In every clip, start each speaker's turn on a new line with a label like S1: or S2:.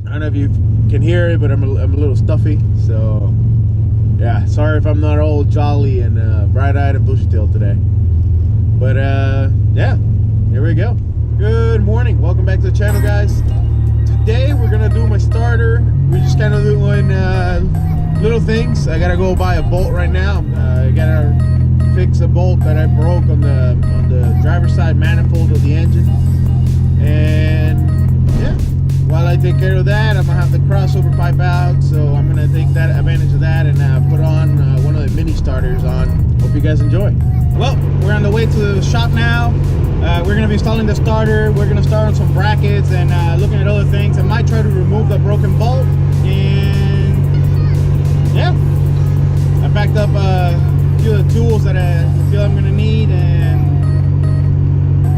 S1: I don't know if you can hear it, but I'm a little stuffy. So yeah, sorry if I'm not all jolly and bright-eyed and bushy-tailed today. But yeah, here we go. Good morning. Welcome back to the channel, guys. Today we're gonna do my starter. We're just kind of doing little things. I gotta go buy a bolt right now. I gotta fix a bolt that I broke on the driver's side manifold of the engine. And yeah, while I take care of that, I'm gonna have the crossover pipe out. So I'm gonna take that advantage of that and put on one of the mini starters on. Hope you guys enjoy. Well, we're on the way to the shop now. We're going to be installing the starter. We're going to start on some brackets and looking at other things. I might try to remove the broken bolt. And yeah, I packed up a few of the tools that I feel I'm going to need, and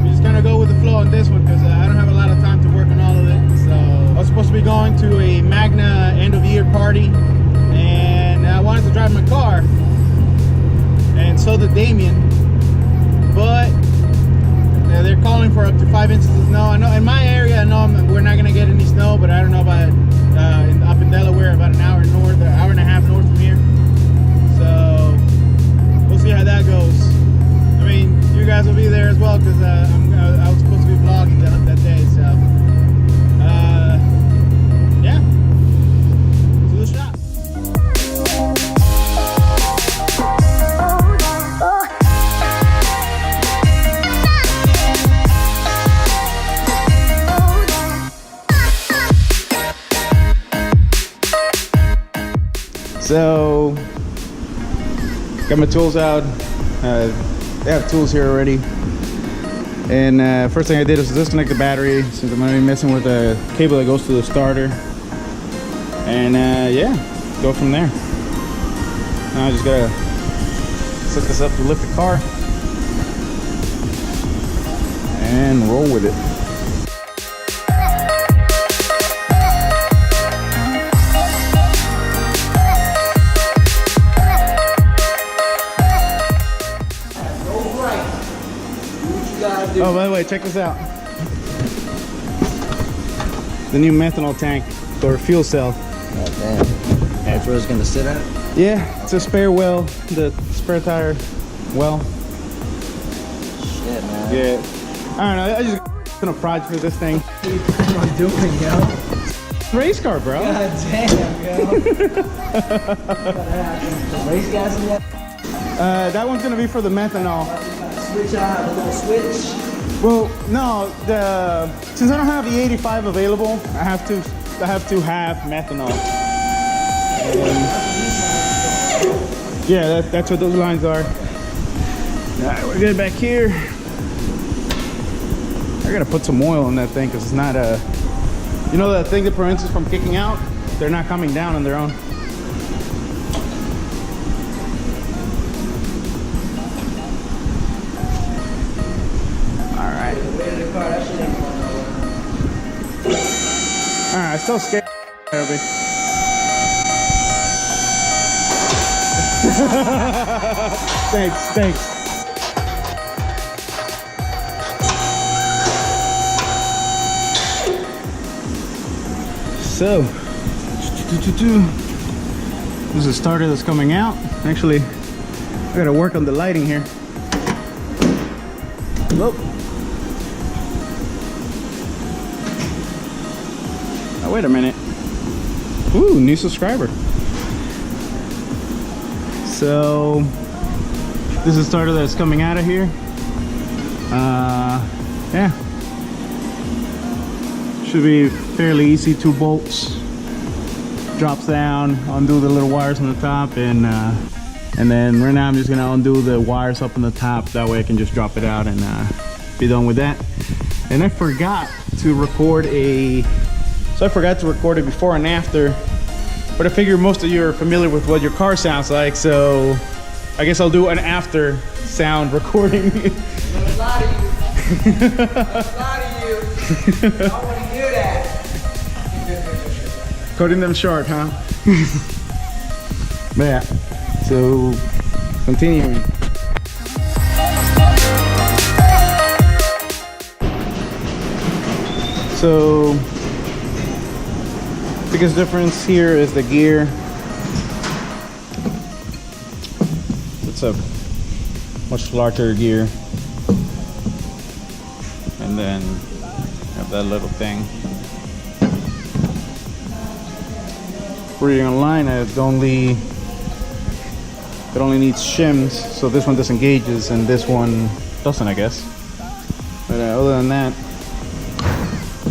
S1: we just kind of go with the flow on this one because I don't have a lot of time to work on all of it. So I was supposed to be going to a Magna end of year party, and I wanted to drive my car, and so did Damien, but they're calling for up to 5 inches of snow. I know in my area, I know we're not gonna get any snow, but I don't know about up in Delaware, about an hour north, an hour and a half north from here. So we'll see how that goes. I mean, you guys will be there as well because I was supposed to be vlogging that day. So yeah, to the shop. So, got my tools out. They have tools here already. And first thing I did was disconnect the battery since I'm going to be messing with the cable that goes to the starter. And yeah, go from there. Now I just gotta set this up to lift the car and roll with it. Oh, by the way, check this out. The new methanol tank or fuel cell.
S2: Oh, damn. That's where it's gonna sit at?
S1: Yeah, it's a spare well, the spare tire well.
S2: Shit, man.
S1: Yeah. I don't know, I just gonna project for this thing.
S2: What am I doing, yo?
S1: Race car, bro.
S2: God damn, yo. Race gas in that?
S1: That one's gonna be for the methanol.
S2: Switch out, a little switch.
S1: Well, no, since I don't have the 85 available, I have to have methanol. Yeah, that's what those lines are. All right, we're good back here. I gotta put some oil in that thing because it's not you know that thing that prevents it from kicking out? They're not coming down on their own. Alright, still scared of me. Thanks. So, this is a starter that's coming out. Actually, I gotta work on the lighting here. Whoop. Oh, wait a minute. Ooh, new subscriber. So this is a starter that's coming out of here. Yeah, should be fairly easy. 2 bolts, drops down, undo the little wires on the top, and then right now I'm just gonna undo the wires up on the top. That way I can just drop it out and be done with that. And I forgot to record it before and after, but I figure most of you are familiar with what your car sounds like, so I guess I'll do an after sound recording.
S2: I'm gonna lie to you. I'm gonna lie to you. I don't want to hear that.
S1: Cutting them short, huh? But yeah, so continuing. So
S3: Biggest difference here is the gear. It's a much larger gear. And then you have that little thing. Reading online, it only needs shims, so this one disengages and this one doesn't, I guess. But other than that,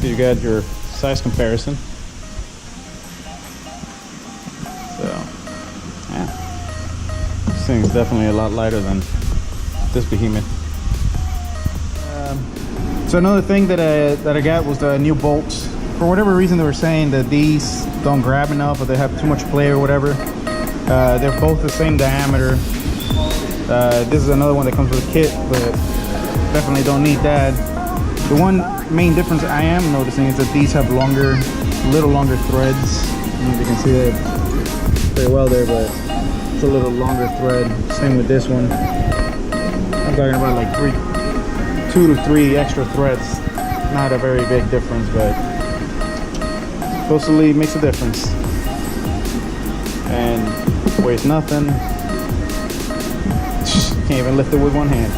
S3: you got your size comparison. So, yeah, this thing is definitely a lot lighter than this behemoth. So another thing that I got was the new bolts. For whatever reason, they were saying that these don't grab enough, or they have too much play or whatever. They're both the same diameter. This is another one that comes with a kit, but definitely don't need that. The one main difference I am noticing is that these have little longer threads. I don't know if you can see that very well there, but it's a little longer thread. Same with this one. I'm talking about like 2 to 3 extra threads. Not a very big difference, but supposedly makes a difference. And weighs nothing. Can't even lift it with one hand.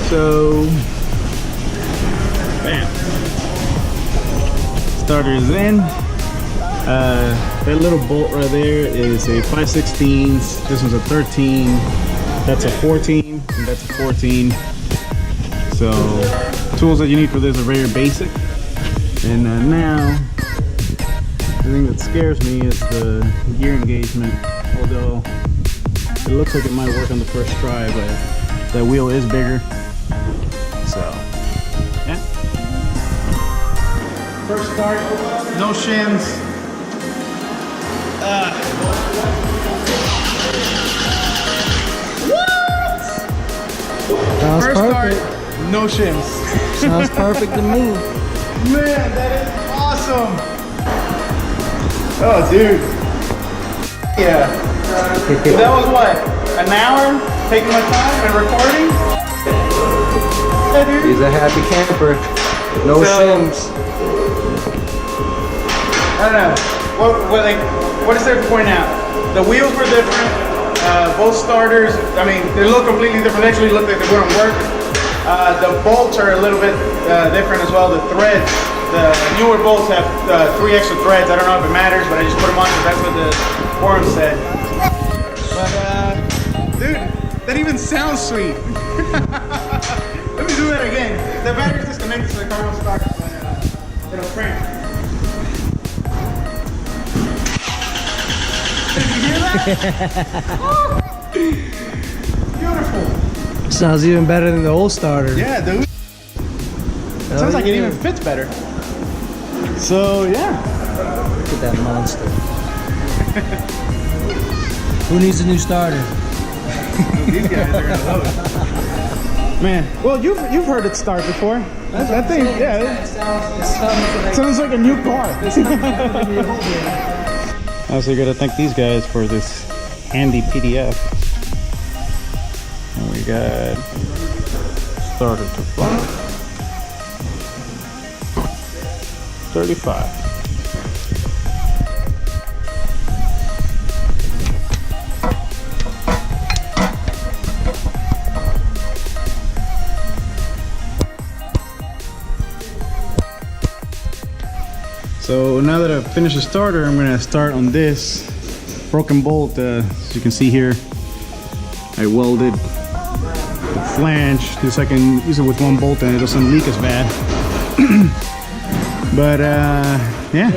S3: So, bam. Starter is in. That little bolt right there is a 5/16. This one's a 13. That's a 14, and that's a 14. So, tools that you need for this are very basic. And now, the thing that scares me is the gear engagement. Although it looks like it might work on the first try, but that wheel is bigger. So, yeah. First start, no shims.
S2: Sounds
S3: First
S2: perfect.
S3: start, no shims.
S2: Sounds perfect to me.
S3: Man, that is awesome. Oh, dude. Yeah. That was what? An hour? Taking my time and recording? Yeah, dude.
S2: He's a happy camper. No shims.
S3: I don't know. What is there to point out? The wheels were different. Both starters, I mean, they look completely different. They actually look like they wouldn't work. The bolts are a little bit different as well. The threads, the newer bolts have 3 extra threads. I don't know if it matters, but I just put them on because that's what the forum said. But, dude, that even sounds sweet. Let me do that again. The battery's disconnected, so the car won't start. It'll crank. Did you hear that? Beautiful.
S2: Sounds even better than the old starter.
S3: Yeah, dude. It sounds like it even fits better. So, yeah.
S2: Look at that monster. Who needs a new starter?
S3: These guys are gonna love it. Man, well, you've heard it start before. That thing, yeah. It sounds like a new car. Also, you gotta thank these guys for this handy PDF. And we got started to fly. 35. So now that I've finished the starter, I'm gonna start on this broken bolt. As you can see here, I welded the flange just so I can use it with one bolt and it doesn't leak as bad. But yeah,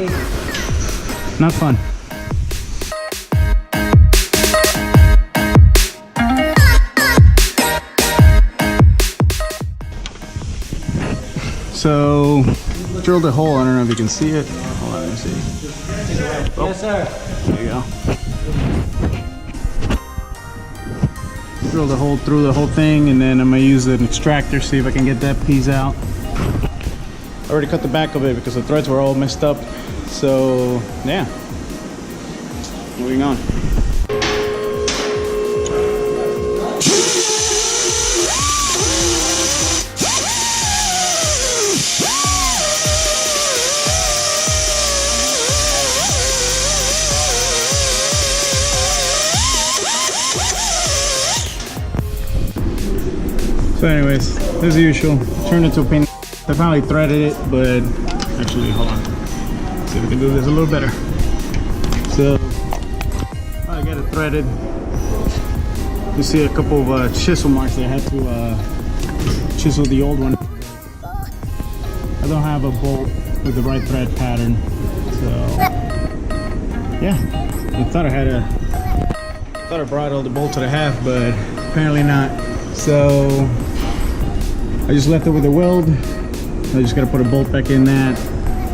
S3: not fun. So drilled a hole. I don't know if you can see it. Hold on, let me see. Oh,
S2: Yes, sir.
S3: there you go. Drilled a hole through the whole thing, and then I'm gonna use an extractor, see if I can get that piece out. I already cut the back of it because the threads were all messed up. So yeah, moving on. So anyways, as usual, turned into a pain. I finally threaded it, but actually, hold on. Let's see if we can do this a little better. So I got it threaded. You see a couple of chisel marks that I had to chisel the old one. I don't have a bolt with the right thread pattern, so yeah. I thought I brought all the bolts that I have, but apparently not. So I just left it with a weld. I just gotta put a bolt back in that,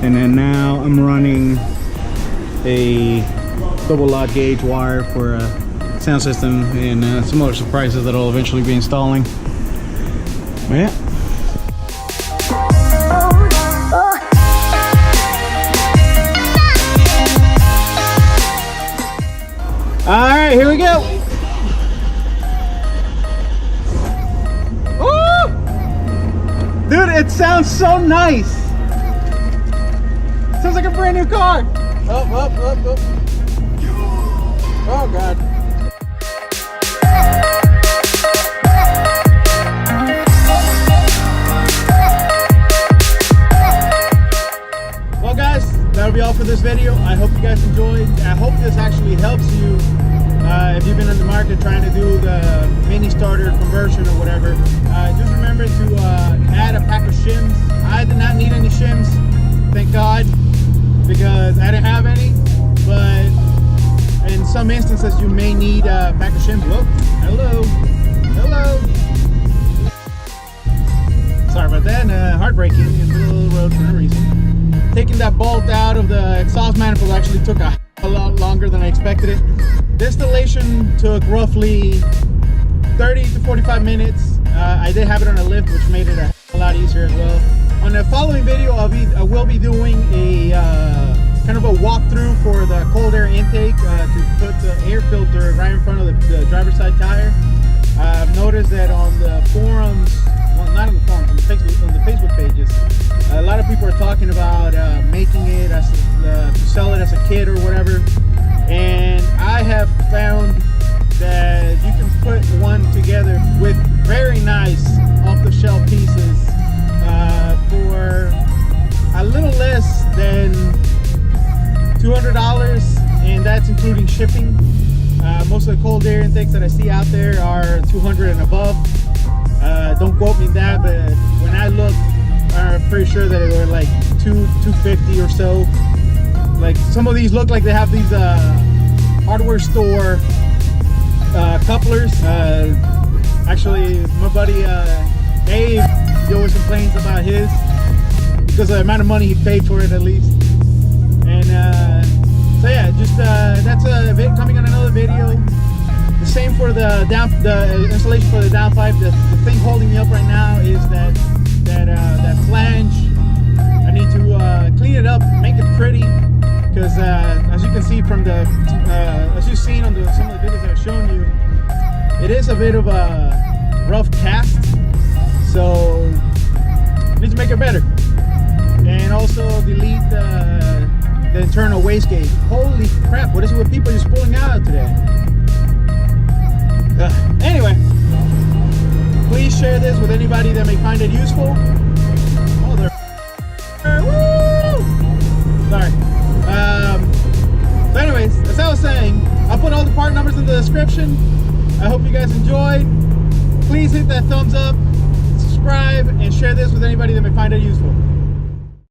S3: and then now I'm running a double lot gauge wire for a sound system and some other surprises that I'll eventually be installing. But yeah. All right, here we go. Dude, it sounds so nice. Sounds like a brand new car.
S2: Up. Oh, God.
S1: Well, guys, that'll be all for this video. I hope you guys enjoyed. I hope this actually helps you if you've been in the market trying to do the mini starter conversion or whatever. Just remember to add a pack of shims. I did not need any shims, thank God, because I didn't have any. But in some instances, you may need a pack of shims. Whoa, hello. Sorry about that. Heartbreaking in the middle of the road for no reason. Taking that bolt out of the exhaust manifold actually took a lot longer than I expected it. The installation took roughly 30 to 45 minutes. I did have it on a lift, which made it a lot easier as well. On the following video, I will be doing a kind of a walkthrough for the cold air intake to put the air filter right in front of the driver's side tire. I've noticed that on the forums, well, not on the forums, on the Facebook pages, a lot of people are talking about making it as to sell it as a kit or whatever. And I have found that you can put one together with very nice off-the-shelf pieces for a little less than $200, and that's including shipping. Most of the cold air intakes that I see out there are $200 and above. Don't quote me that, but when I looked, I'm pretty sure that they were like $250 or so. Like, some of these look like they have these hardware store couplers. Actually, my buddy Dave, he always complains about his because of the amount of money he paid for it, at least. And so yeah, just that's a bit coming on another video. The same for the installation for the downpipe. The thing holding me up right now is that flange. I need to clean it up, make it pretty, because as you can see from the as you've seen on some of the videos I've shown you, it is a bit of a rough cast, so I need to make it better. And also delete the internal wastegate. Holy crap, what is it with people just pulling out today? Anyway, please share this with anybody that may find it useful. Oh, they're woo! Sorry. So anyways, as I was saying, I'll put all the part numbers in the description. I hope you guys enjoyed. Please hit that thumbs up, subscribe, and share this with anybody that may find it useful.